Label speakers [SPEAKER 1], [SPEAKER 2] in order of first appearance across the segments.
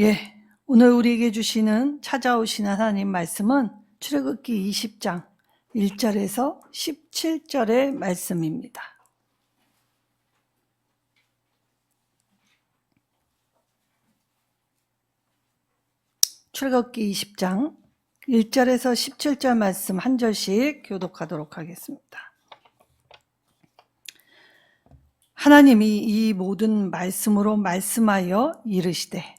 [SPEAKER 1] 예, 오늘 우리에게 주시는 찾아오신 하나님 말씀은 출애굽기 20장 1절에서 17절의 말씀입니다. 출애굽기 20장 1절에서 17절 말씀 한 절씩 교독하도록 하겠습니다. 하나님이 이 모든 말씀으로 말씀하여 이르시되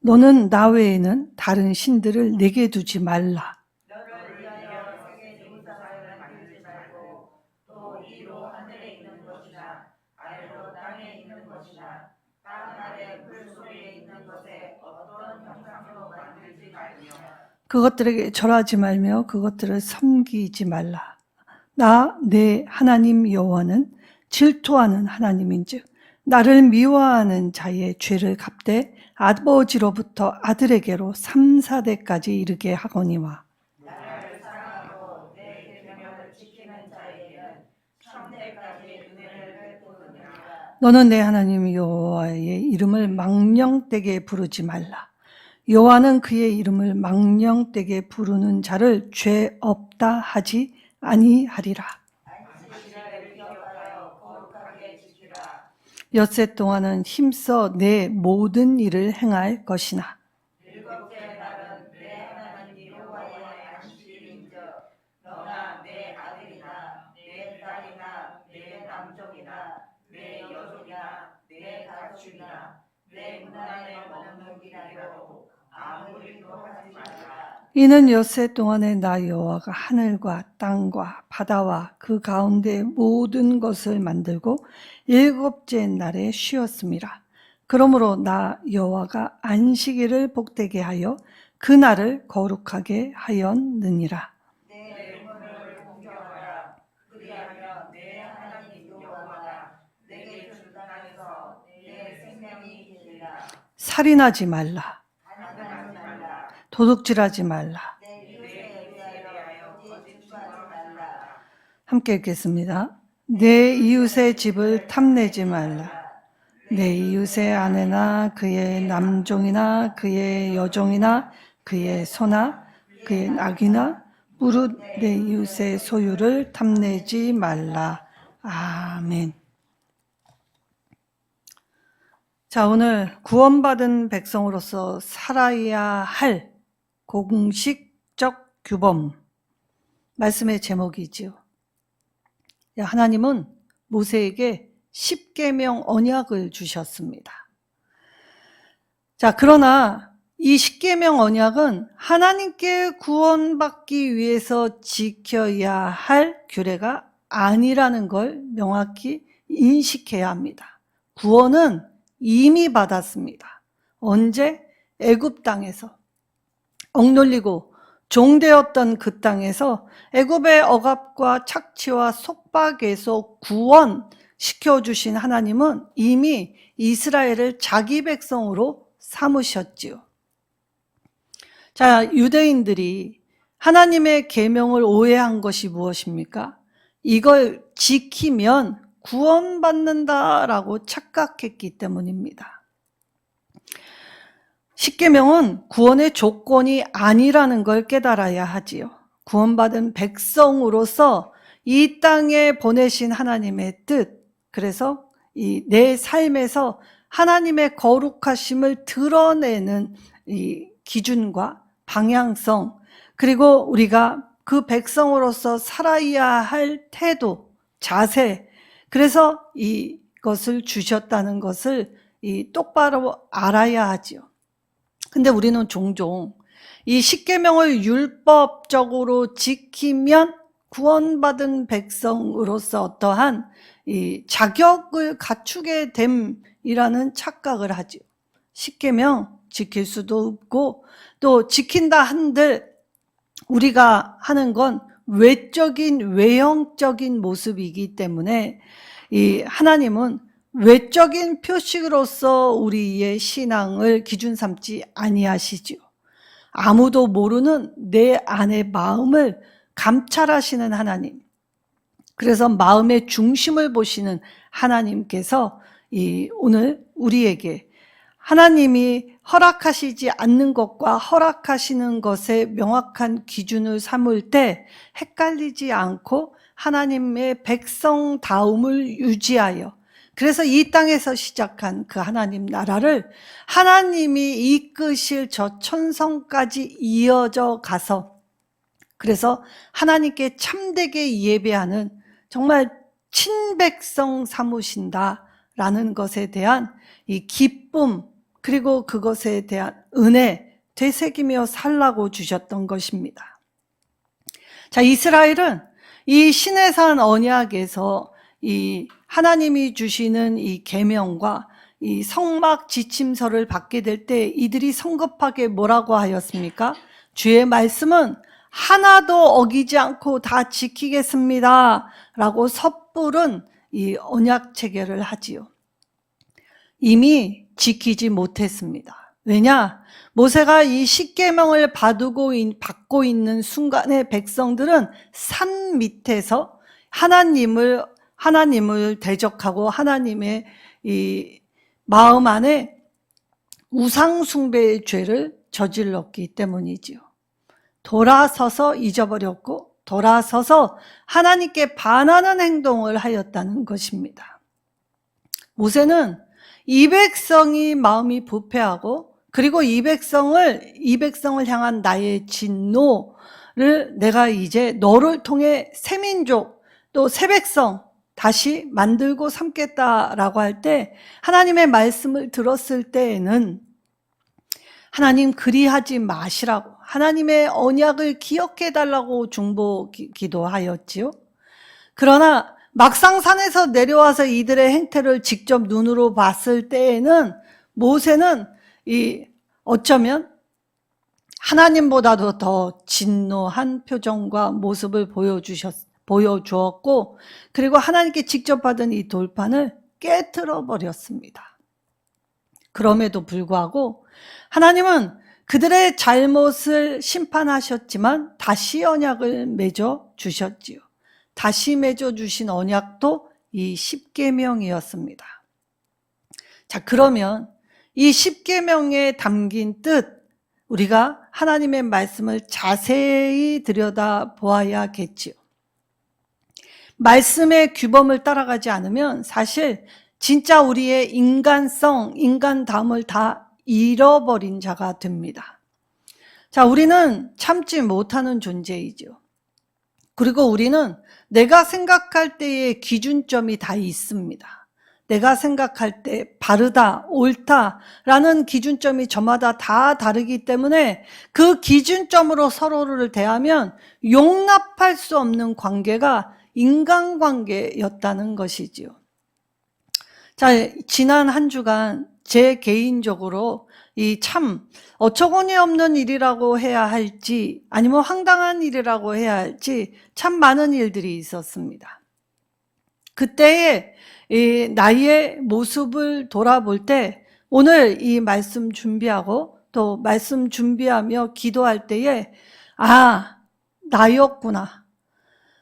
[SPEAKER 1] 너는 나 외에는 다른 신들을 내게 두지 말라.
[SPEAKER 2] 너를 위하여 세계 제사장을 만들지 말고 또 이로 하늘에 있는 것이나 아래로 땅에 있는 것이나 땅 아래 물 속에 있는 것에 어떤 형상도 만들지 말며
[SPEAKER 1] 그것들에게 절하지 말며 그것들을 섬기지 말라. 나 내 하나님 여호와는 질투하는 하나님인즉 나를 미워하는 자의 죄를 갚되 아버지로부터 아들에게로 3, 4대까지 이르게 하거니와
[SPEAKER 2] 나를 사랑하고 내 계명을 지키는 자에게는 천대까지 은혜를 베푸느니라.
[SPEAKER 1] 너는 내 하나님 여호와의 이름을 망령되게 부르지 말라. 여호와는 그의 이름을 망령되게 부르는 자를 죄 없다 하지 아니하리라.
[SPEAKER 2] 안식일을 기억하여 거룩하게 지키라.
[SPEAKER 1] 엿새 동안은 힘써 내 모든 일을 행할 것이나
[SPEAKER 2] 일곱째 날은 내 하나님 여호와의 안식일인즉 너나 내 아들이나 내 딸이나 내 남종이나 내 여종이나 내 가축이나 내 문 안에 먹는 기나로 아무 일도 하지 말라.
[SPEAKER 1] 이는 엿새 동안에 나 여호와가 하늘과 땅과 바다와 그 가운데 모든 것을 만들고 일곱째 날에 쉬었음이라. 그러므로 나 여호와가 안식일을 복되게 하여 그 날을 거룩하게 하였느니라.
[SPEAKER 2] 내 영혼을 공경하라. 그리하면 내 하나님 여호와가 내게 준 땅에서 내 생명이 길리라.
[SPEAKER 1] 살인하지 말라.
[SPEAKER 2] 가난하지 말라.
[SPEAKER 1] 도둑질하지 말라.
[SPEAKER 2] 내 이웃에 대하여 거짓 주하지 말라.
[SPEAKER 1] 함께 읽겠습니다. 내 이웃의 집을 탐내지 말라. 내 이웃의 아내나 그의 남종이나 그의 여종이나 그의 소나 그의 낙이나 무릇 내 이웃의 소유를 탐내지 말라. 아멘. 자, 오늘 구원받은 백성으로서 살아야 할 공식적 규범 말씀의 제목이지요. 하나님은 모세에게 십계명 언약을 주셨습니다. 자, 그러나 이 십계명 언약은 하나님께 구원받기 위해서 지켜야 할 규례가 아니라는 걸 명확히 인식해야 합니다. 구원은 이미 받았습니다. 언제? 애굽 땅에서 억눌리고 종되었던 그 땅에서 애굽의 억압과 착취와 속박에서 구원시켜주신 하나님은 이미 이스라엘을 자기 백성으로 삼으셨지요. 자, 유대인들이 하나님의 계명을 오해한 것이 무엇입니까? 이걸 지키면 구원받는다라고 착각했기 때문입니다. 십계명은 구원의 조건이 아니라는 걸 깨달아야 하지요. 구원받은 백성으로서 이 땅에 보내신 하나님의 뜻, 그래서 내 삶에서 하나님의 거룩하심을 드러내는 이 기준과 방향성, 그리고 우리가 그 백성으로서 살아야 할 태도, 자세, 그래서 이것을 주셨다는 것을 똑바로 알아야 하지요. 근데 우리는 종종 이 십계명을 율법적으로 지키면 구원받은 백성으로서 어떠한 이 자격을 갖추게 됨이라는 착각을 하죠. 십계명 지킬 수도 없고 또 지킨다 한들 우리가 하는 건 외형적인 모습이기 때문에 이 하나님은 외적인 표식으로서 우리의 신앙을 기준 삼지 아니하시지요. 아무도 모르는 내 안의 마음을 감찰하시는 하나님, 그래서 마음의 중심을 보시는 하나님께서 오늘 우리에게 하나님이 허락하시지 않는 것과 허락하시는 것의 명확한 기준을 삼을 때 헷갈리지 않고 하나님의 백성다움을 유지하여, 그래서 이 땅에서 시작한 그 하나님 나라를 하나님이 이끄실 저 천성까지 이어져 가서, 그래서 하나님께 참되게 예배하는 정말 친백성 삼으신다라는 것에 대한 이 기쁨, 그리고 그것에 대한 은혜, 되새기며 살라고 주셨던 것입니다. 자, 이스라엘은 이 시내산 언약에서 이 하나님이 주시는 이 계명과 이 성막 지침서를 받게 될 때 이들이 성급하게 뭐라고 하였습니까? 주의 말씀은 하나도 어기지 않고 다 지키겠습니다 라고 섣부른 이 언약 체결을 하지요. 이미 지키지 못했습니다. 왜냐? 모세가 이 십계명을 받고 있는 순간에 백성들은 산 밑에서 하나님을 대적하고 하나님의 이 마음 안에 우상숭배의 죄를 저질렀기 때문이지요. 돌아서서 잊어버렸고 돌아서서 하나님께 반하는 행동을 하였다는 것입니다. 모세는 이 백성이 마음이 부패하고, 그리고 이 백성을 향한 나의 진노를 내가 이제 너를 통해 새 민족, 또 새 백성 다시 만들고 삼겠다라고 할 때, 하나님의 말씀을 들었을 때에는 하나님 그리하지 마시라고, 하나님의 언약을 기억해 달라고 중보기도하였지요. 그러나 막상 산에서 내려와서 이들의 행태를 직접 눈으로 봤을 때에는 모세는 어쩌면 하나님보다도 더 진노한 표정과 모습을 보여주었고, 그리고 하나님께 직접 받은 이 돌판을 깨트려 버렸습니다. 그럼에도 불구하고 하나님은 그들의 잘못을 심판하셨지만 다시 언약을 맺어 주셨지요. 다시 맺어 주신 언약도 이 십계명이었습니다. 자, 그러면 이 십계명에 담긴 뜻, 우리가 하나님의 말씀을 자세히 들여다 보아야겠지요. 말씀의 규범을 따라가지 않으면 사실 진짜 우리의 인간성, 인간담을 다 잃어버린 자가 됩니다. 자, 우리는 참지 못하는 존재이죠. 그리고 우리는 내가 생각할 때의 기준점이 다 있습니다. 내가 생각할 때 바르다, 옳다라는 기준점이 저마다 다 다르기 때문에 그 기준점으로 서로를 대하면 용납할 수 없는 관계가 인간관계였다는 것이지요. 자, 지난 한 주간 제 개인적으로 이 참 어처구니 없는 일이라고 해야 할지 아니면 황당한 일이라고 해야 할지 참 많은 일들이 있었습니다. 그때의 이 나의 모습을 돌아볼 때 오늘 이 말씀 준비하고 또 말씀 준비하며 기도할 때에 나였구나.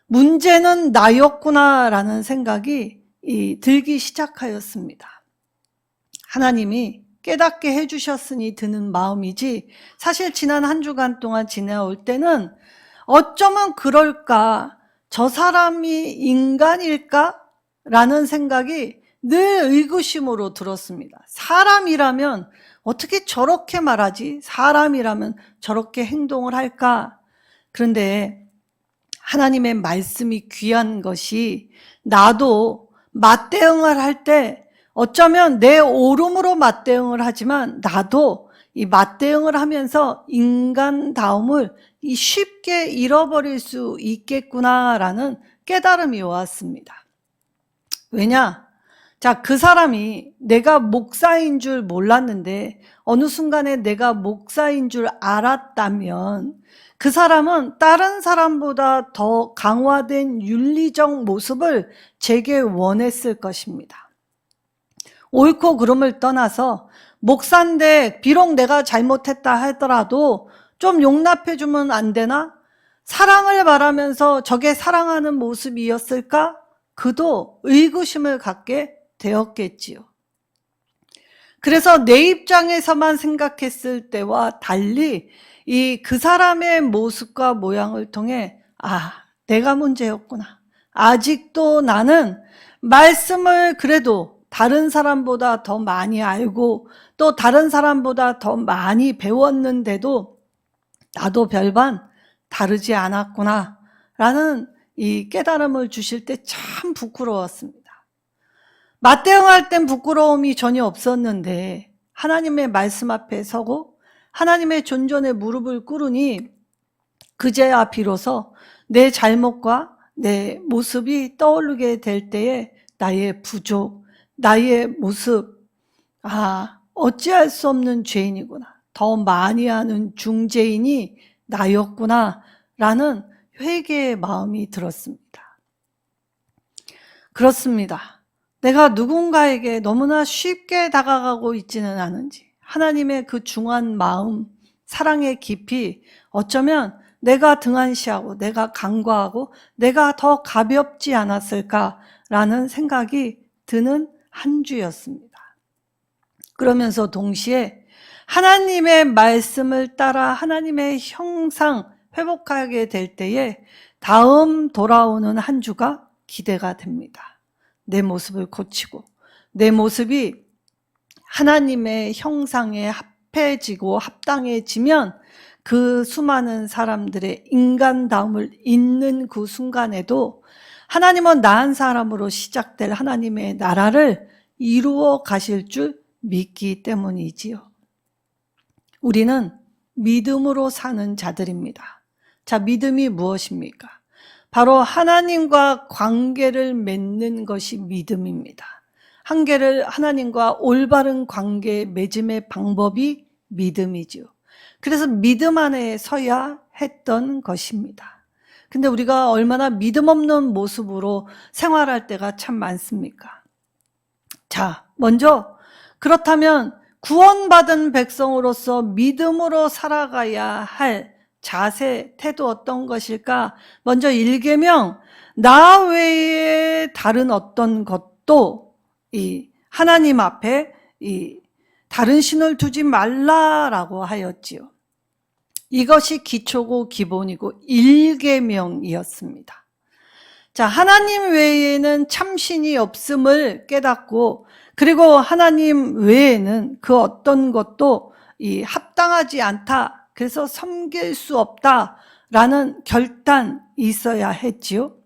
[SPEAKER 1] 문제는 나였구나라는 생각이 들기 시작하였습니다. 하나님이 깨닫게 해주셨으니 드는 마음이지, 사실 지난 한 주간 동안 지내올 때는 어쩌면 그럴까, 저 사람이 인간일까? 라는 생각이 늘 의구심으로 들었습니다. 사람이라면 어떻게 저렇게 말하지? 사람이라면 저렇게 행동을 할까? 그런데 하나님의 말씀이 귀한 것이, 나도 맞대응을 할 때 어쩌면 내 오름으로 맞대응을 하지만 나도 이 맞대응을 하면서 인간다움을 쉽게 잃어버릴 수 있겠구나라는 깨달음이 왔습니다. 왜냐? 자, 그 사람이 내가 목사인 줄 몰랐는데 어느 순간에 내가 목사인 줄 알았다면 그 사람은 다른 사람보다 더 강화된 윤리적 모습을 제게 원했을 것입니다. 옳고 그름을 떠나서 목사인데 비록 내가 잘못했다 하더라도 좀 용납해 주면 안 되나? 사랑을 말하면서 저게 사랑하는 모습이었을까? 그도 의구심을 갖게 되었겠지요. 그래서 내 입장에서만 생각했을 때와 달리 그 사람의 모습과 모양을 통해 내가 문제였구나. 아직도 나는 말씀을 그래도 다른 사람보다 더 많이 알고 또 다른 사람보다 더 많이 배웠는데도 나도 별반 다르지 않았구나 라는 이 깨달음을 주실 때 참 부끄러웠습니다. 맞대응할 땐 부끄러움이 전혀 없었는데 하나님의 말씀 앞에 서고 하나님의 존전에 무릎을 꿇으니 그제야 비로소 내 잘못과 내 모습이 떠오르게 될 때에 나의 부족, 나의 모습, 어찌할 수 없는 죄인이구나. 더 많이 하는 중죄인이 나였구나 라는 회개의 마음이 들었습니다. 그렇습니다. 내가 누군가에게 너무나 쉽게 다가가고 있지는 않은지, 하나님의 그 중한 마음, 사랑의 깊이 어쩌면 내가 등한시하고 내가 간과하고 내가 더 가볍지 않았을까라는 생각이 드는 한 주였습니다. 그러면서 동시에 하나님의 말씀을 따라 하나님의 형상 회복하게 될 때에 다음 돌아오는 한 주가 기대가 됩니다. 내 모습을 고치고 내 모습이 하나님의 형상에 합해지고 합당해지면 그 수많은 사람들의 인간다움을 잇는 그 순간에도 하나님은 나 한 사람으로 시작될 하나님의 나라를 이루어 가실 줄 믿기 때문이지요. 우리는 믿음으로 사는 자들입니다. 자, 믿음이 무엇입니까? 바로 하나님과 관계를 맺는 것이 믿음입니다. 하나님과 올바른 관계 맺음의 방법이 믿음이죠. 그래서 믿음 안에 서야 했던 것입니다. 근데 우리가 얼마나 믿음 없는 모습으로 생활할 때가 참 많습니까? 자, 먼저 그렇다면 구원받은 백성으로서 믿음으로 살아가야 할 자세, 태도 어떤 것일까? 먼저 1계명, 나 외에 다른 어떤 것도 하나님 앞에 다른 신을 두지 말라라고 하였지요. 이것이 기초고 기본이고 1계명이었습니다. 자, 하나님 외에는 참신이 없음을 깨닫고 그리고 하나님 외에는 그 어떤 것도 합당하지 않다. 그래서 섬길 수 없다라는 결단이 있어야 했지요.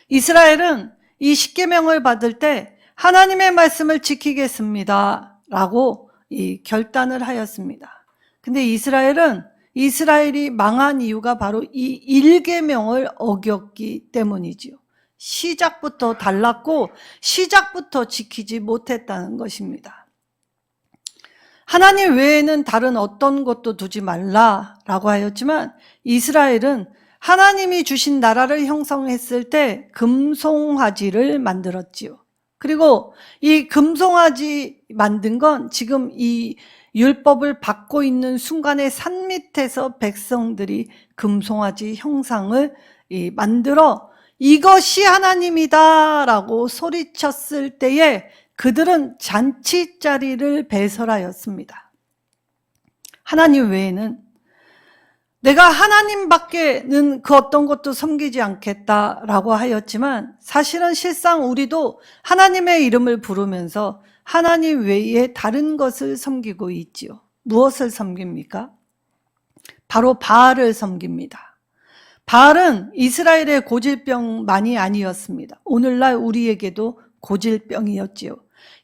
[SPEAKER 1] 이스라엘은 이 10계명을 받을 때 하나님의 말씀을 지키겠습니다 라고 결단을 하였습니다. 근데 이스라엘이 망한 이유가 바로 이 1계명을 어겼기 때문이지요. 시작부터 달랐고 시작부터 지키지 못했다는 것입니다. 하나님 외에는 다른 어떤 것도 두지 말라라고 하였지만 이스라엘은 하나님이 주신 나라를 형성했을 때 금송아지를 만들었지요. 그리고 이 금송아지 만든 건 지금 이 율법을 받고 있는 순간에 산 밑에서 백성들이 금송아지 형상을 만들어 이것이 하나님이다라고 소리쳤을 때에 그들은 잔치자리를 배설하였습니다. 하나님 외에는 내가 하나님밖에는 그 어떤 것도 섬기지 않겠다라고 하였지만 사실은 실상 우리도 하나님의 이름을 부르면서 하나님 외에 다른 것을 섬기고 있지요. 무엇을 섬깁니까? 바로 바알을 섬깁니다. 바알은 이스라엘의 고질병만이 아니었습니다. 오늘날 우리에게도 고질병이었지요.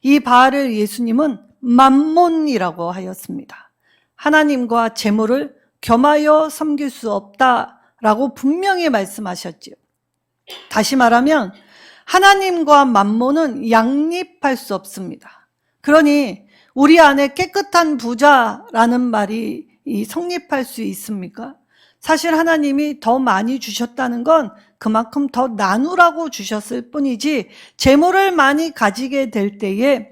[SPEAKER 1] 이 바알을 예수님은 맘몬이라고 하였습니다. 하나님과 재물을 겸하여 섬길 수 없다라고 분명히 말씀하셨지요. 다시 말하면 하나님과 맘몬은 양립할 수 없습니다. 그러니 우리 안에 깨끗한 부자라는 말이 성립할 수 있습니까? 사실 하나님이 더 많이 주셨다는 건 그만큼 더 나누라고 주셨을 뿐이지 재물을 많이 가지게 될 때에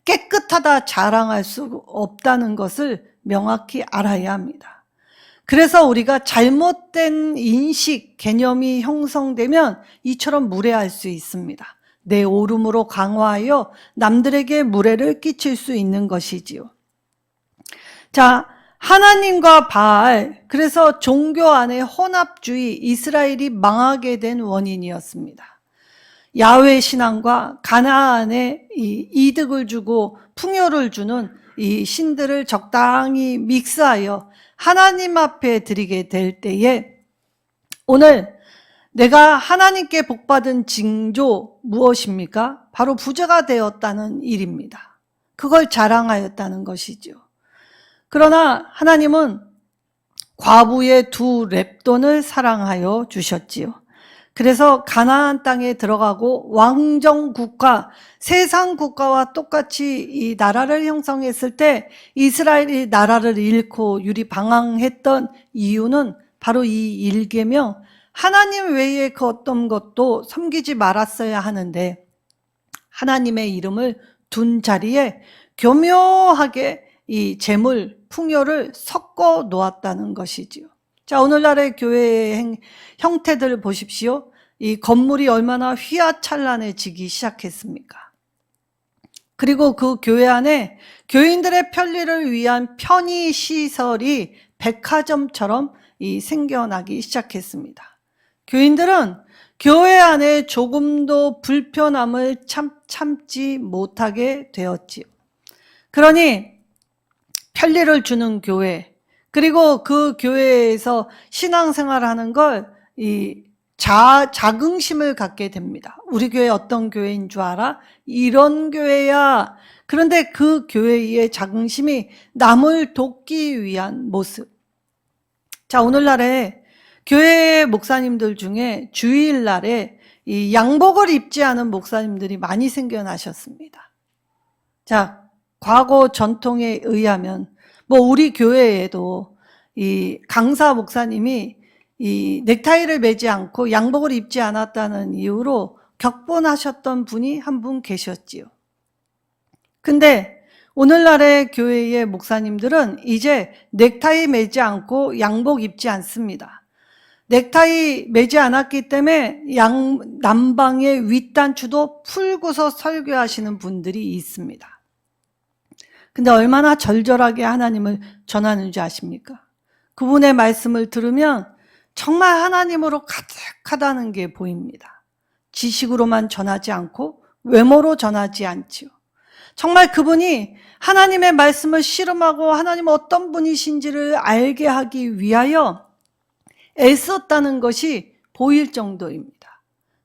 [SPEAKER 1] 깨끗하다 자랑할 수 없다는 것을 명확히 알아야 합니다. 그래서 우리가 잘못된 인식, 개념이 형성되면 이처럼 무례할 수 있습니다. 내 오름으로 강화하여 남들에게 무례를 끼칠 수 있는 것이지요. 자, 하나님과 바알, 그래서 종교 안의 혼합주의, 이스라엘이 망하게 된 원인이었습니다. 야훼 신앙과 가나안에 이득을 주고 풍요를 주는 이 신들을 적당히 믹스하여 하나님 앞에 드리게 될 때에 오늘 내가 하나님께 복받은 징조 무엇입니까? 바로 부자가 되었다는 일입니다. 그걸 자랑하였다는 것이죠. 그러나 하나님은 과부의 두 렙돈을 사랑하여 주셨지요. 그래서 가나안 땅에 들어가고 왕정 국가, 세상 국가와 똑같이 이 나라를 형성했을 때 이스라엘이 나라를 잃고 유리방황했던 이유는 바로 이 일계명, 하나님 외에 그 어떤 것도 섬기지 말았어야 하는데 하나님의 이름을 둔 자리에 교묘하게 이 재물, 풍요를 섞어 놓았다는 것이지요. 자, 오늘날의 교회의 형태들을 보십시오. 이 건물이 얼마나 휘황찬란해지기 시작했습니까? 그리고 그 교회 안에 교인들의 편리를 위한 편의시설이 백화점처럼 생겨나기 시작했습니다. 교인들은 교회 안에 조금도 불편함을 참지 못하게 되었지요. 그러니 편리를 주는 교회, 그리고 그 교회에서 신앙생활하는 걸 자긍심을 갖게 됩니다. 우리 교회 어떤 교회인 줄 알아? 이런 교회야. 그런데 그 교회의 자긍심이 남을 돕기 위한 모습. 자, 오늘날에 교회 목사님들 중에 주일날에 이 양복을 입지 않은 목사님들이 많이 생겨나셨습니다. 자, 과거 전통에 의하면 우리 교회에도 이 강사 목사님이 이 넥타이를 매지 않고 양복을 입지 않았다는 이유로 격분하셨던 분이 한 분 계셨지요. 근데 오늘날의 교회의 목사님들은 이제 넥타이 매지 않고 양복 입지 않습니다. 넥타이 매지 않았기 때문에 남방의 윗단추도 풀고서 설교하시는 분들이 있습니다. 근데 얼마나 절절하게 하나님을 전하는 줄 아십니까? 그분의 말씀을 들으면 정말 하나님으로 가득하다는 게 보입니다. 지식으로만 전하지 않고 외모로 전하지 않지요. 정말 그분이 하나님의 말씀을 씨름하고 하나님 어떤 분이신지를 알게 하기 위하여 애썼다는 것이 보일 정도입니다.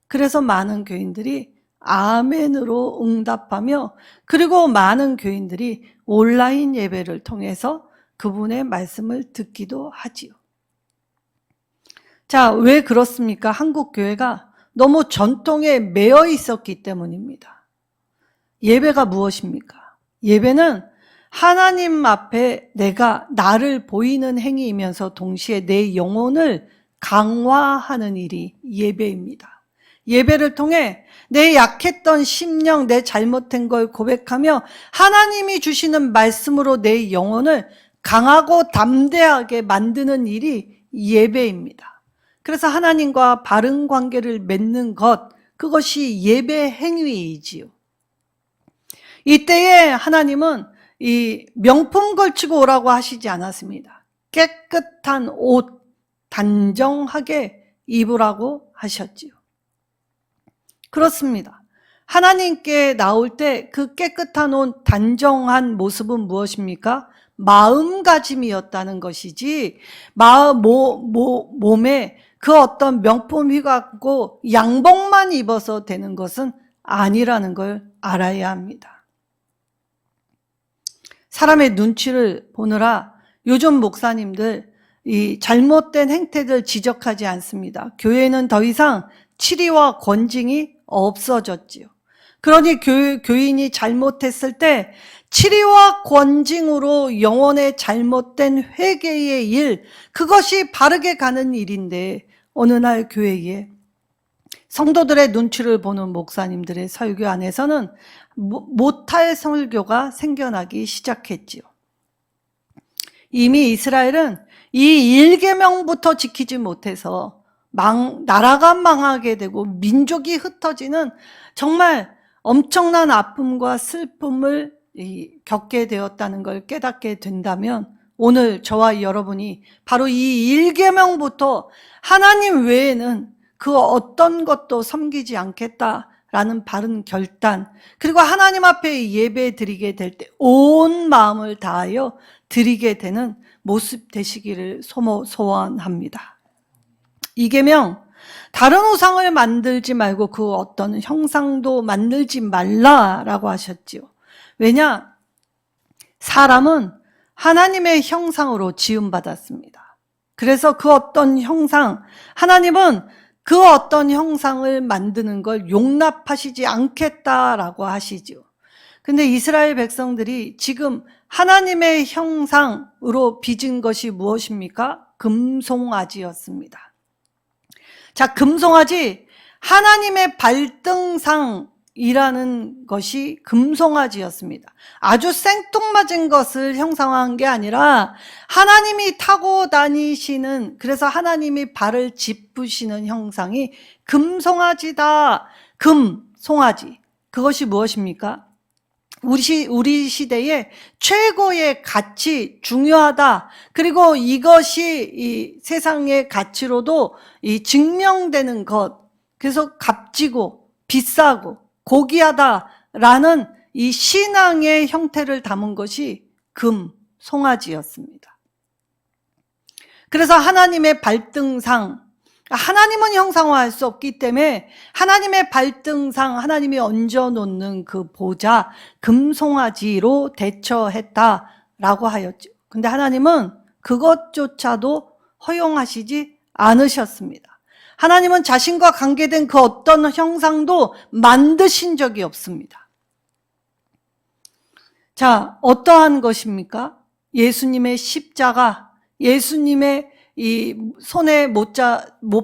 [SPEAKER 1] 그래서 많은 교인들이 아멘으로 응답하며, 그리고 많은 교인들이 온라인 예배를 통해서 그분의 말씀을 듣기도 하지요. 자, 왜 그렇습니까? 한국 교회가 너무 전통에 매여 있었기 때문입니다. 예배가 무엇입니까? 예배는 하나님 앞에 나를 보이는 행위이면서 동시에 내 영혼을 강화하는 일이 예배입니다. 예배를 통해 내 약했던 심령, 내 잘못된 걸 고백하며 하나님이 주시는 말씀으로 내 영혼을 강하고 담대하게 만드는 일이 예배입니다. 그래서 하나님과 바른 관계를 맺는 것, 그것이 예배 행위이지요. 이때에 하나님은 이 명품 걸치고 오라고 하시지 않았습니다. 깨끗한 옷 단정하게 입으라고 하셨지요. 그렇습니다. 하나님께 나올 때 그 깨끗한 옷 단정한 모습은 무엇입니까? 마음가짐이었다는 것이지 몸에 그 어떤 명품 휘갖고 양복만 입어서 되는 것은 아니라는 걸 알아야 합니다. 사람의 눈치를 보느라 요즘 목사님들 이 잘못된 행태들 지적하지 않습니다. 교회는 더 이상 치리와 권징이 없어졌지요. 그러니 교인이 잘못했을 때 치리와 권징으로 영혼의 잘못된 회개의 일, 그것이 바르게 가는 일인데 어느 날 교회에 성도들의 눈치를 보는 목사님들의 설교 안에서는 못할 설교가 생겨나기 시작했지요. 이미 이스라엘은 이 1계명부터 지키지 못해서 나라가 망하게 되고 민족이 흩어지는 정말 엄청난 아픔과 슬픔을 겪게 되었다는 걸 깨닫게 된다면 오늘 저와 여러분이 바로 이 1계명부터 하나님 외에는 그 어떤 것도 섬기지 않겠다라는 바른 결단, 그리고 하나님 앞에 예배 드리게 될 때 온 마음을 다하여 드리게 되는 모습 되시기를 소원합니다. 2계명, 다른 우상을 만들지 말고 그 어떤 형상도 만들지 말라라고 하셨지요. 왜냐? 사람은 하나님의 형상으로 지음받았습니다. 그래서 그 어떤 형상, 하나님은 그 어떤 형상을 만드는 걸 용납하시지 않겠다라고 하시죠. 근데 이스라엘 백성들이 지금 하나님의 형상으로 빚은 것이 무엇입니까? 금송아지였습니다. 자, 금송아지, 하나님의 발등상이라는 것이 금송아지였습니다. 아주 생뚱맞은 것을 형상화한 게 아니라 하나님이 타고 다니시는, 그래서 하나님이 발을 짚으시는 형상이 금송아지다. 금송아지. 그것이 무엇입니까? 우리 시대의 최고의 가치, 중요하다. 그리고 이것이 이 세상의 가치로도 증명되는 것. 그래서 값지고 비싸고 고귀하다라는 이 신앙의 형태를 담은 것이 금송아지였습니다. 그래서 하나님의 발등상, 하나님은 형상화할 수 없기 때문에 하나님의 발등상, 하나님이 얹어놓는 그 보좌, 금송아지로 대처했다라고 하였죠. 근데 하나님은 그것조차도 허용하시지 않으셨습니다. 하나님은 자신과 관계된 그 어떤 형상도 만드신 적이 없습니다. 자, 어떠한 것입니까? 예수님의 십자가, 예수님의 이 손에 못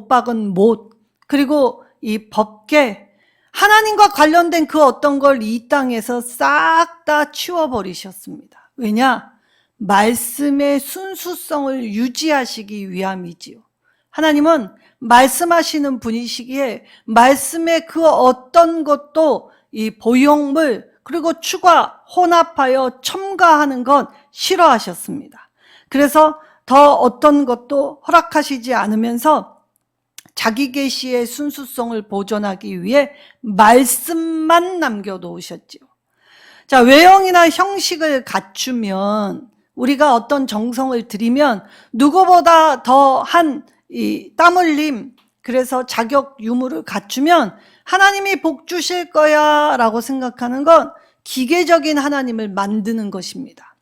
[SPEAKER 1] 박은 못, 그리고 이 법궤, 하나님과 관련된 그 어떤 걸 이 땅에서 싹 다 치워버리셨습니다. 왜냐? 말씀의 순수성을 유지하시기 위함이지요. 하나님은 말씀하시는 분이시기에 말씀의 그 어떤 것도 이 보형물, 그리고 추가, 혼합하여 첨가하는 건 싫어하셨습니다. 그래서 더 어떤 것도 허락하시지 않으면서 자기 계시의 순수성을 보존하기 위해 말씀만 남겨놓으셨지요. 자, 외형이나 형식을 갖추면, 우리가 어떤 정성을 들이면 누구보다 더한 이 땀 흘림, 그래서 자격 유무를 갖추면 하나님이 복 주실 거야 라고 생각하는 건 기계적인 하나님을 만드는 것입니다.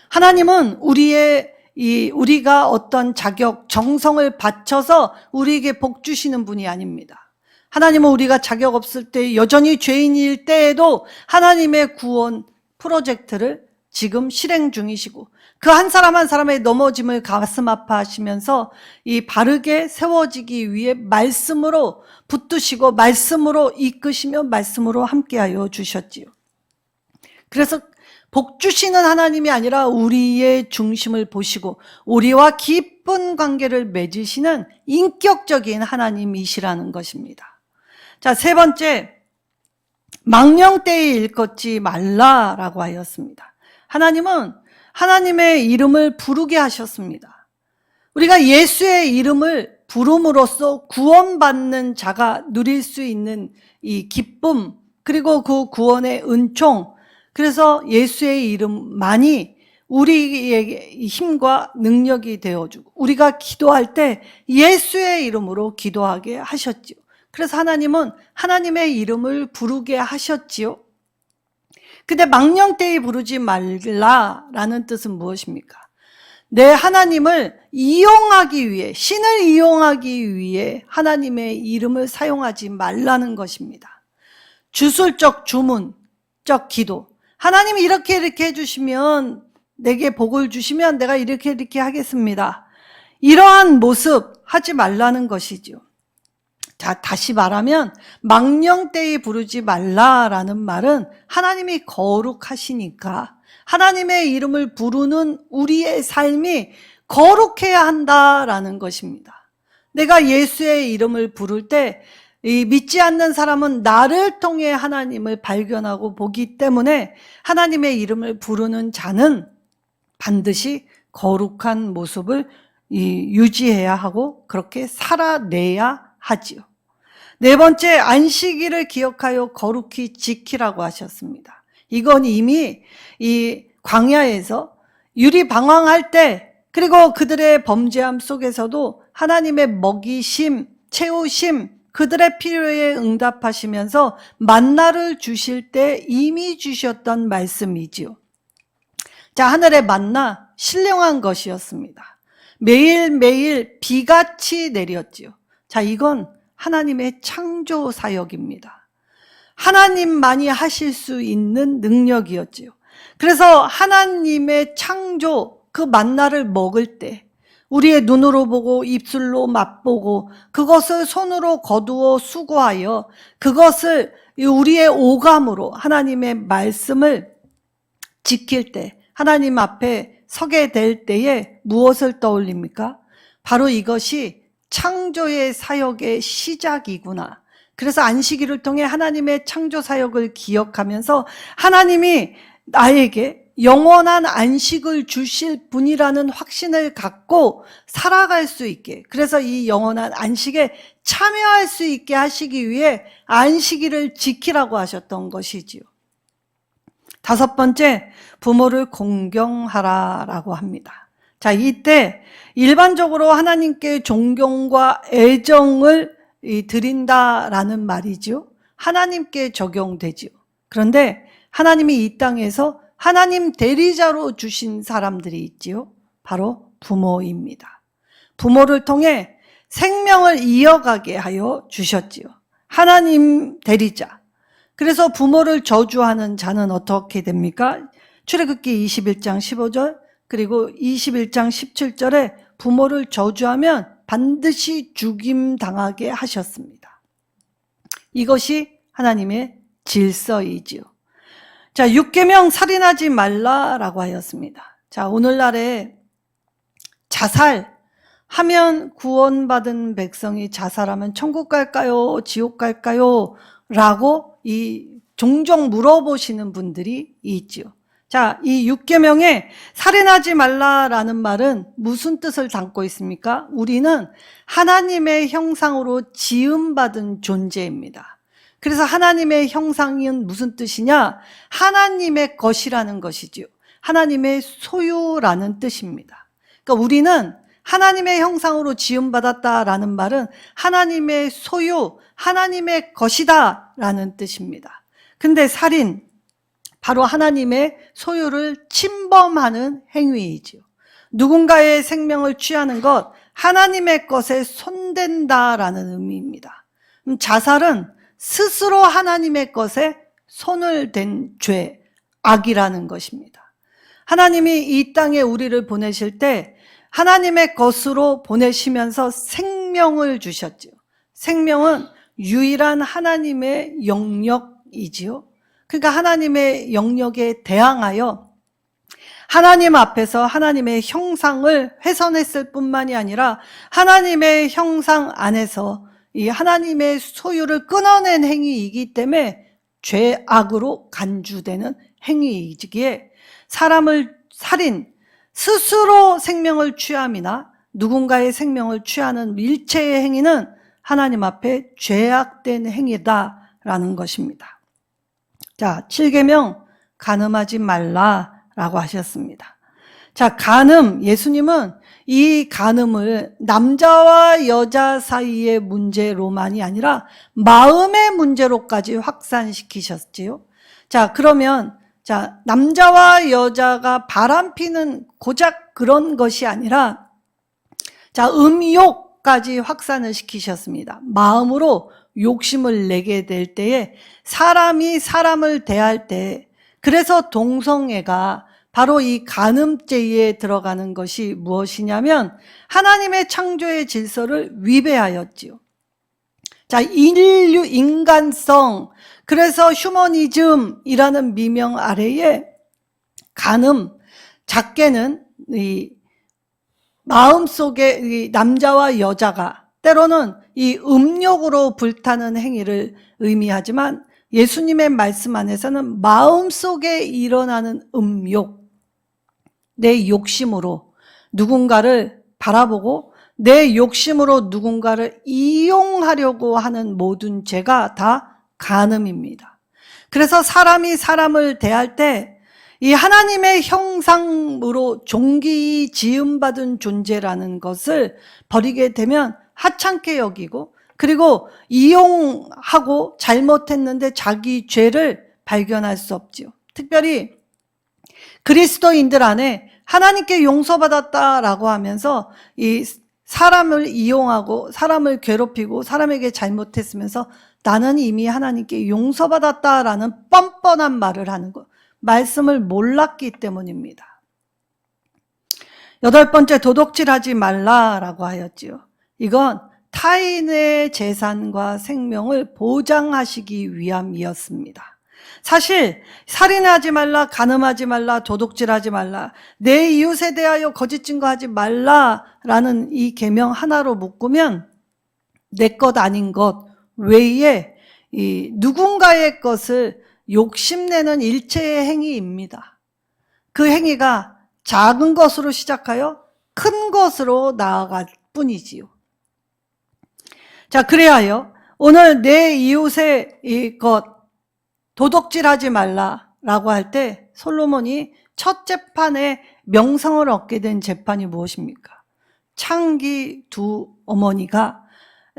[SPEAKER 1] 하나님은 우리가 어떤 자격, 정성을 바쳐서 우리에게 복 주시는 분이 아닙니다. 하나님은 우리가 자격 없을 때, 여전히 죄인일 때에도 하나님의 구원 프로젝트를 지금 실행 중이시고, 그 한 사람 한 사람의 넘어짐을 가슴 아파하시면서 이 바르게 세워지기 위해 말씀으로 붙드시고 말씀으로 이끄시며 말씀으로 함께하여 주셨지요. 그래서 복 주시는 하나님이 아니라 우리의 중심을 보시고 우리와 깊은 관계를 맺으시는 인격적인 하나님이시라는 것입니다. 자, 세 번째, 망령되이 일컫지 말라라고 하였습니다. 하나님은 하나님의 이름을 부르게 하셨습니다. 우리가 예수의 이름을 부름으로써 구원받는 자가 누릴 수 있는 이 기쁨, 그리고 그 구원의 은총, 그래서 예수의 이름만이 우리에게 힘과 능력이 되어주고, 우리가 기도할 때 예수의 이름으로 기도하게 하셨지요. 그래서 하나님은 하나님의 이름을 부르게 하셨지요. 근데 망령되이 부르지 말라라는 뜻은 무엇입니까? 내 하나님을 이용하기 위해, 신을 이용하기 위해 하나님의 이름을 사용하지 말라는 것입니다. 주술적 주문적 기도, 하나님이 이렇게 해주시면, 내게 복을 주시면 내가 이렇게 하겠습니다. 이러한 모습 하지 말라는 것이죠. 자, 다시 말하면 망령되이 부르지 말라라는 말은 하나님이 거룩하시니까 하나님의 이름을 부르는 우리의 삶이 거룩해야 한다라는 것입니다. 내가 예수의 이름을 부를 때 이 믿지 않는 사람은 나를 통해 하나님을 발견하고 보기 때문에 하나님의 이름을 부르는 자는 반드시 거룩한 모습을 유지해야 하고 그렇게 살아내야 하지요. 네 번째, 안식일을 기억하여 거룩히 지키라고 하셨습니다. 이건 이미 이 광야에서 율이 방황할 때, 그리고 그들의 범죄함 속에서도 하나님의 먹이심, 채우심, 그들의 필요에 응답하시면서 만나를 주실 때 이미 주셨던 말씀이지요. 자, 하늘의 만나 신령한 것이었습니다. 매일매일 비같이 내렸지요. 자, 이건 하나님의 창조 사역입니다. 하나님만이 하실 수 있는 능력이었지요. 그래서 하나님의 창조, 그 만나를 먹을 때 우리의 눈으로 보고 입술로 맛보고 그것을 손으로 거두어 수고하여 그것을 우리의 오감으로 하나님의 말씀을 지킬 때, 하나님 앞에 서게 될 때에 무엇을 떠올립니까? 바로 이것이 창조의 사역의 시작이구나. 그래서 안식일을 통해 하나님의 창조 사역을 기억하면서 하나님이 나에게 영원한 안식을 주실 분이라는 확신을 갖고 살아갈 수 있게, 그래서 이 영원한 안식에 참여할 수 있게 하시기 위해 안식일을 지키라고 하셨던 것이지요. 다섯 번째, 부모를 공경하라라고 합니다. 자, 이때 일반적으로 하나님께 존경과 애정을 드린다라는 말이죠. 하나님께 적용되지요. 그런데 하나님이 이 땅에서 하나님 대리자로 주신 사람들이 있지요. 바로 부모입니다. 부모를 통해 생명을 이어가게 하여 주셨지요. 하나님 대리자. 그래서 부모를 저주하는 자는 어떻게 됩니까? 출애굽기 21장 15절 그리고 21장 17절에 부모를 저주하면 반드시 죽임당하게 하셨습니다. 이것이 하나님의 질서이지요. 자, 6계명 살인하지 말라라고 하였습니다. 자, 오늘날에 자살하면 구원받은 백성이 자살하면 천국 갈까요? 지옥 갈까요? 라고 종종 물어보시는 분들이 있지요. 자, 이 6계명에 살인하지 말라라는 말은 무슨 뜻을 담고 있습니까? 우리는 하나님의 형상으로 지음받은 존재입니다. 그래서 하나님의 형상은 무슨 뜻이냐? 하나님의 것이라는 것이지요. 하나님의 소유라는 뜻입니다. 그러니까 우리는 하나님의 형상으로 지음받았다라는 말은 하나님의 소유, 하나님의 것이다라는 뜻입니다. 근데 살인, 바로 하나님의 소유를 침범하는 행위이지요. 누군가의 생명을 취하는 것, 하나님의 것에 손댄다라는 의미입니다. 자살은 스스로 하나님의 것에 손을 댄 죄, 악이라는 것입니다. 하나님이 이 땅에 우리를 보내실 때 하나님의 것으로 보내시면서 생명을 주셨죠. 생명은 유일한 하나님의 영역이지요. 그러니까 하나님의 영역에 대항하여 하나님 앞에서 하나님의 형상을 훼손했을 뿐만이 아니라 하나님의 형상 안에서 이 하나님의 소유를 끊어낸 행위이기 때문에 죄악으로 간주되는 행위이기에 사람을 살인, 스스로 생명을 취함이나 누군가의 생명을 취하는 일체의 행위는 하나님 앞에 죄악된 행위다라는 것입니다. 자, 7계명 간음하지 말라라고 하셨습니다. 자, 간음, 예수님은 이 간음을 남자와 여자 사이의 문제로만이 아니라 마음의 문제로까지 확산시키셨지요. 자, 그러면 남자와 여자가 바람피는 고작 그런 것이 아니라 음욕까지 확산을 시키셨습니다. 마음으로 욕심을 내게 될 때에 사람이 사람을 대할 때, 그래서 동성애가 바로 이 간음죄에 들어가는 것이 무엇이냐면 하나님의 창조의 질서를 위배하였지요. 자, 인간성, 그래서 휴머니즘이라는 미명 아래에 간음, 작게는 마음속에 이 남자와 여자가 때로는 이 음욕으로 불타는 행위를 의미하지만 예수님의 말씀 안에서는 마음속에 일어나는 음욕, 내 욕심으로 누군가를 바라보고 내 욕심으로 누군가를 이용하려고 하는 모든 죄가 다 간음입니다. 그래서 사람이 사람을 대할 때 이 하나님의 형상으로 존귀히 지음받은 존재라는 것을 버리게 되면 하찮게 여기고, 그리고 이용하고 잘못했는데 자기 죄를 발견할 수 없지요. 특별히 그리스도인들 안에 하나님께 용서받았다라고 하면서 이 사람을 이용하고 사람을 괴롭히고 사람에게 잘못했으면서 나는 이미 하나님께 용서받았다라는 뻔뻔한 말을 하는 것, 말씀을 몰랐기 때문입니다. 8번째, 도둑질하지 말라라고 하였지요. 이건 타인의 재산과 생명을 보장하시기 위함이었습니다. 사실 살인하지 말라, 간음하지 말라, 도둑질하지 말라, 내 이웃에 대하여 거짓 증거하지 말라라는 이 계명 하나로 묶으면 내 것 아닌 것 외에 이 누군가의 것을 욕심내는 일체의 행위입니다. 그 행위가 작은 것으로 시작하여 큰 것으로 나아갈 뿐이지요. 자, 그래하여 오늘 내 이웃의 이 것 도둑질하지 말라라고 할 때 솔로몬이 첫 재판에 명성을 얻게 된 재판이 무엇입니까? 창기 두 어머니가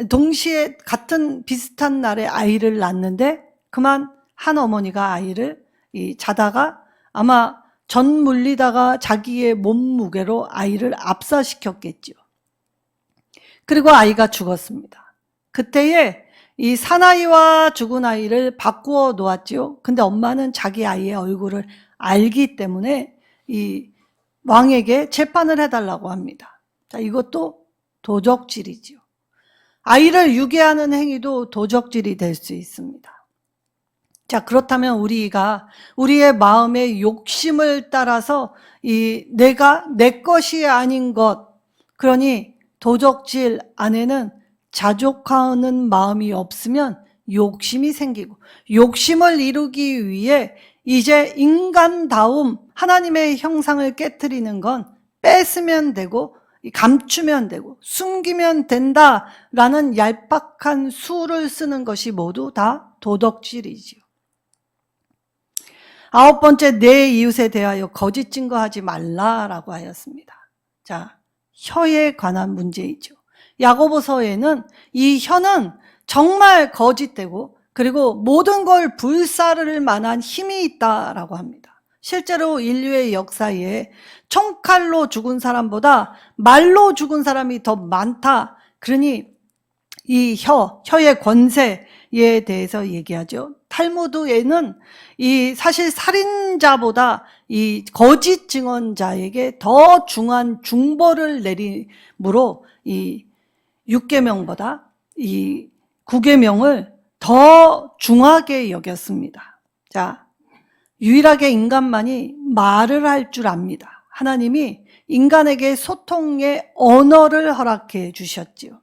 [SPEAKER 1] 동시에 같은 비슷한 날에 아이를 낳는데 그만 한 어머니가 아이를 자다가 아마 전 물리다가 자기의 몸무게로 아이를 압사시켰겠죠. 그리고 아이가 죽었습니다. 그때에 이 사나이와 죽은 아이를 바꾸어 놓았지요. 근데 엄마는 자기 아이의 얼굴을 알기 때문에 이 왕에게 재판을 해달라고 합니다. 자, 이것도 도적질이지요. 아이를 유괴하는 행위도 도적질이 될 수 있습니다. 자, 그렇다면 우리가 우리의 마음의 욕심을 따라서 내가 내 것이 아닌 것, 그러니 도적질 안에는 자족하는 마음이 없으면 욕심이 생기고, 욕심을 이루기 위해 이제 인간다움, 하나님의 형상을 깨트리는 건 뺏으면 되고 감추면 되고 숨기면 된다라는 얄팍한 수를 쓰는 것이 모두 다 도덕질이지요. 9번째, 내 이웃에 대하여 거짓 증거하지 말라라고 하였습니다. 자, 혀에 관한 문제이죠. 야고보서에는 이 혀는 정말 거짓되고 그리고 모든 걸 불사를 만한 힘이 있다라고 합니다. 실제로 인류의 역사에 총칼로 죽은 사람보다 말로 죽은 사람이 더 많다. 그러니 이 혀의 권세에 대해서 얘기하죠. 탈무드에는 이 사실 살인자보다 이 거짓 증언자에게 더 중한 중벌을 내림으로 이 6계명보다 이 9계명을 더 중하게 여겼습니다. 자, 유일하게 인간만이 말을 할 줄 압니다. 하나님이 인간에게 소통의 언어를 허락해 주셨지요.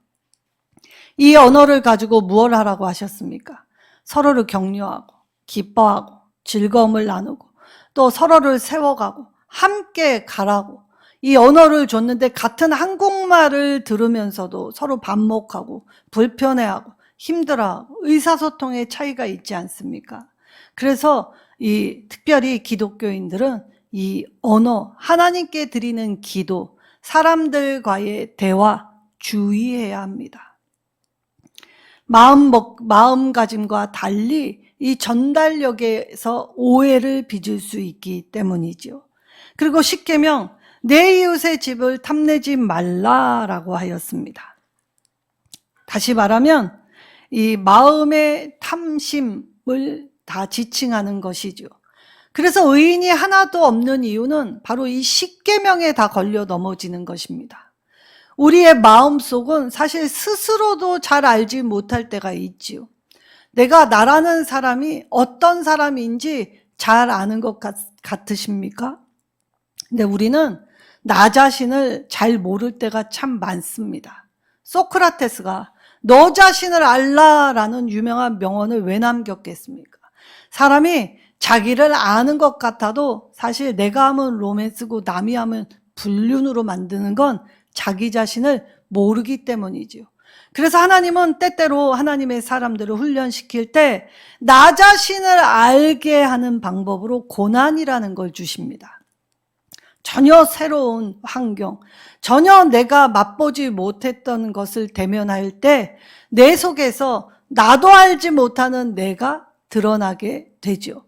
[SPEAKER 1] 이 언어를 가지고 무엇을 하라고 하셨습니까? 서로를 격려하고 기뻐하고 즐거움을 나누고 또 서로를 세워가고 함께 가라고 이 언어를 줬는데 같은 한국말을 들으면서도 서로 반목하고 불편해하고 힘들어하고 의사소통의 차이가 있지 않습니까? 그래서 특별히 기독교인들은 이 언어, 하나님께 드리는 기도, 사람들과의 대화 주의해야 합니다. 마음가짐과 달리 이 전달력에서 오해를 빚을 수 있기 때문이죠. 그리고 10계명, 내 이웃의 집을 탐내지 말라라고 하였습니다. 다시 말하면 이 마음의 탐심을 다 지칭하는 것이죠. 그래서 의인이 하나도 없는 이유는 바로 이 10계명에 다 걸려 넘어지는 것입니다. 우리의 마음속은 사실 스스로도 잘 알지 못할 때가 있지요. 내가 나라는 사람이 어떤 사람인지 잘 아는 것 같으십니까? 근데 우리는 나 자신을 잘 모를 때가 참 많습니다. 소크라테스가 너 자신을 알라라는 유명한 명언을 왜 남겼겠습니까? 사람이 자기를 아는 것 같아도 사실 내가 하면 로맨스고 남이 하면 불륜으로 만드는 건 자기 자신을 모르기 때문이지요. 그래서 하나님은 때때로 하나님의 사람들을 훈련시킬 때 나 자신을 알게 하는 방법으로 고난이라는 걸 주십니다. 전혀 새로운 환경, 전혀 내가 맛보지 못했던 것을 대면할 때 내 속에서 나도 알지 못하는 내가 드러나게 되죠.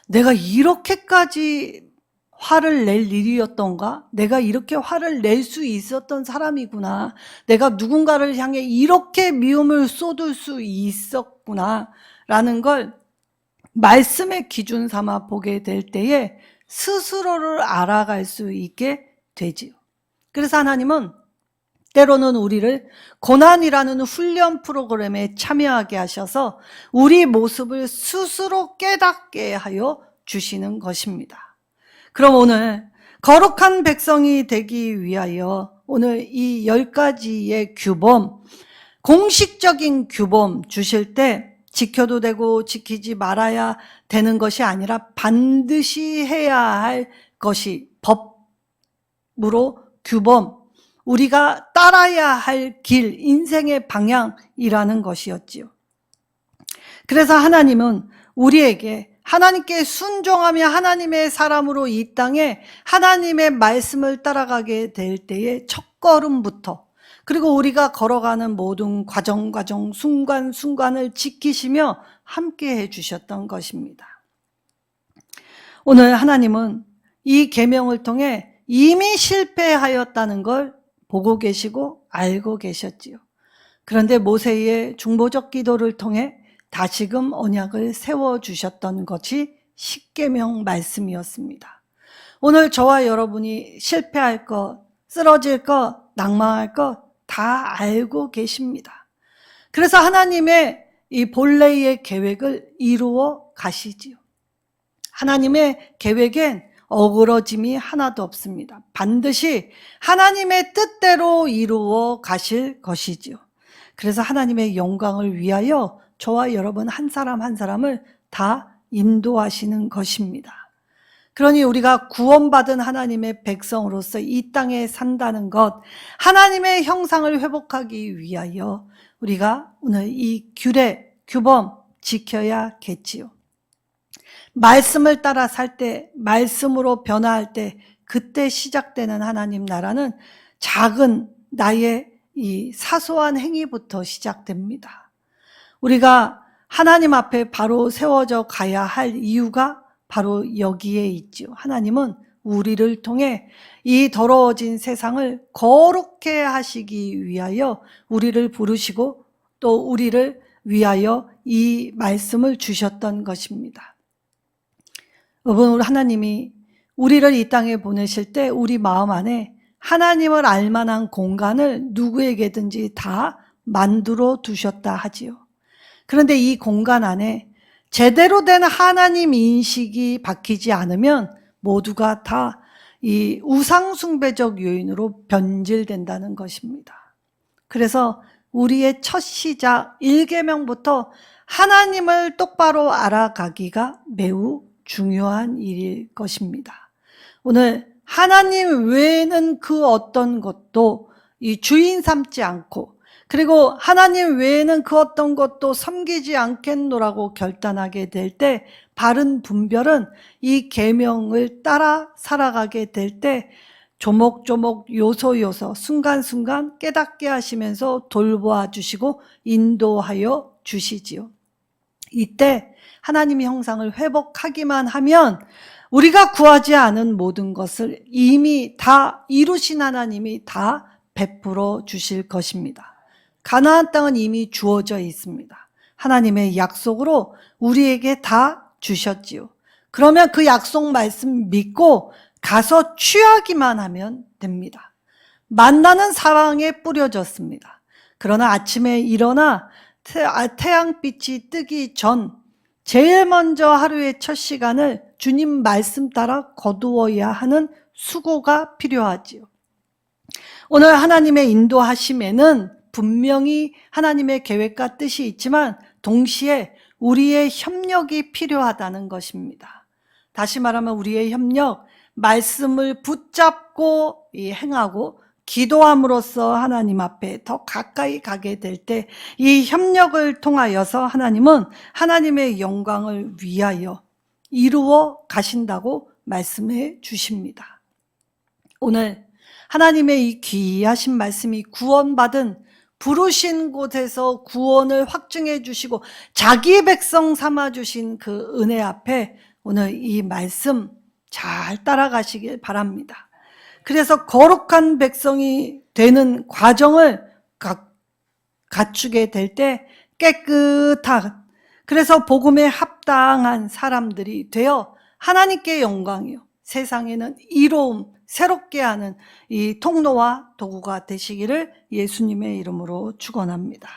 [SPEAKER 1] 내가 이렇게까지 화를 낼 일이었던가? 내가 이렇게 화를 낼 수 있었던 사람이구나. 내가 누군가를 향해 이렇게 미움을 쏟을 수 있었구나. 라는 걸 말씀의 기준 삼아 보게 될 때에 스스로를 알아갈 수 있게 되지요. 그래서 하나님은 때로는 우리를 고난이라는 훈련 프로그램에 참여하게 하셔서 우리 모습을 스스로 깨닫게 하여 주시는 것입니다. 그럼 오늘 거룩한 백성이 되기 위하여 오늘 이 10가지의 규범, 공식적인 규범 주실 때 지켜도 되고 지키지 말아야 되는 것이 아니라 반드시 해야 할 것이 법으로 규범, 우리가 따라야 할 길, 인생의 방향이라는 것이었지요. 그래서 하나님은 우리에게 하나님께 순종하며 하나님의 사람으로 이 땅에 하나님의 말씀을 따라가게 될 때의 첫걸음부터 그리고 우리가 걸어가는 모든 과정, 순간순간을 지키시며 함께 해주셨던 것입니다. 오늘 하나님은 이 계명을 통해 이미 실패하였다는 걸 보고 계시고 알고 계셨지요. 그런데 모세의 중보적 기도를 통해 다시금 언약을 세워주셨던 것이 십계명 말씀이었습니다. 오늘 저와 여러분이 실패할 것, 쓰러질 것, 낭망할 것 다 알고 계십니다. 그래서 하나님의 이 본래의 계획을 이루어 가시지요. 하나님의 계획엔 어그러짐이 하나도 없습니다. 반드시 하나님의 뜻대로 이루어 가실 것이지요. 그래서 하나님의 영광을 위하여 저와 여러분 한 사람 한 사람을 다 인도하시는 것입니다. 그러니 우리가 구원받은 하나님의 백성으로서 이 땅에 산다는 것, 하나님의 형상을 회복하기 위하여 우리가 오늘 이 규례, 규범 지켜야겠지요. 말씀을 따라 살 때, 말씀으로 변화할 때 그때 시작되는 하나님 나라는 작은 나의 이 사소한 행위부터 시작됩니다. 우리가 하나님 앞에 바로 세워져 가야 할 이유가 바로 여기에 있죠. 하나님은 우리를 통해 이 더러워진 세상을 거룩해 하시기 위하여 우리를 부르시고 또 우리를 위하여 이 말씀을 주셨던 것입니다. 여러분, 하나님이 우리를 이 땅에 보내실 때 우리 마음 안에 하나님을 알 만한 공간을 누구에게든지 다 만들어 두셨다 하지요. 그런데 이 공간 안에 제대로 된 하나님 인식이 박히지 않으면 모두가 다 이 우상숭배적 요인으로 변질된다는 것입니다. 그래서 우리의 첫 시작 1계명부터 하나님을 똑바로 알아가기가 매우 중요한 일일 것입니다. 오늘 하나님 외에는 그 어떤 것도 이 주인 삼지 않고 그리고 하나님 외에는 그 어떤 것도 섬기지 않겠노라고 결단하게 될 때 바른 분별은 이 계명을 따라 살아가게 될 때 조목조목 요소요소 순간순간 깨닫게 하시면서 돌보아 주시고 인도하여 주시지요. 이때 하나님의 형상을 회복하기만 하면 우리가 구하지 않은 모든 것을 이미 다 이루신 하나님이 다 베풀어 주실 것입니다. 가나안 땅은 이미 주어져 있습니다. 하나님의 약속으로 우리에게 다 주셨지요. 그러면 그 약속 말씀 믿고 가서 취하기만 하면 됩니다. 만나는 사랑에 뿌려졌습니다. 그러나 아침에 일어나 태양빛이 뜨기 전 제일 먼저 하루의 첫 시간을 주님 말씀 따라 거두어야 하는 수고가 필요하지요. 오늘 하나님의 인도하심에는 분명히 하나님의 계획과 뜻이 있지만 동시에 우리의 협력이 필요하다는 것입니다. 다시 말하면 우리의 협력, 말씀을 붙잡고 행하고 기도함으로써 하나님 앞에 더 가까이 가게 될 때 이 협력을 통하여서 하나님은 하나님의 영광을 위하여 이루어 가신다고 말씀해 주십니다. 오늘 하나님의 이 귀하신 말씀이 구원받은 부르신 곳에서 구원을 확증해 주시고 자기 백성 삼아 주신 그 은혜 앞에 오늘 이 말씀 잘 따라가시길 바랍니다. 그래서 거룩한 백성이 되는 과정을 갖추게 될 때 깨끗한, 그래서 복음에 합당한 사람들이 되어 하나님께 영광이요 세상에는 이로움, 새롭게 하는 이 통로와 도구가 되시기를 예수님의 이름으로 축원합니다.